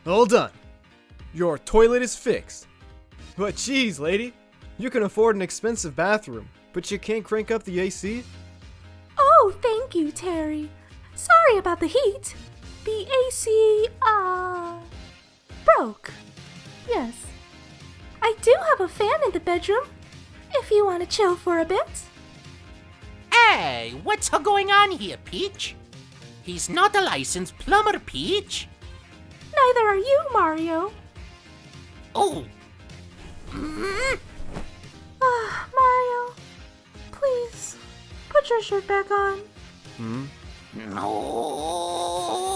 All done. Your toilet is fixed. But geez, lady, you can afford an expensive bathroom, but you can't crank up the AC? Oh, thank you, Terry. Sorry about the heat. The AC, broke. Yes. I do have a fan in the bedroom, if you want to chill for a bit. Hey, what's going on here, Peach? He's not a licensed plumber, Peach. Neither are you, Mario. Oh. Mario, please, put your shirt back on. No.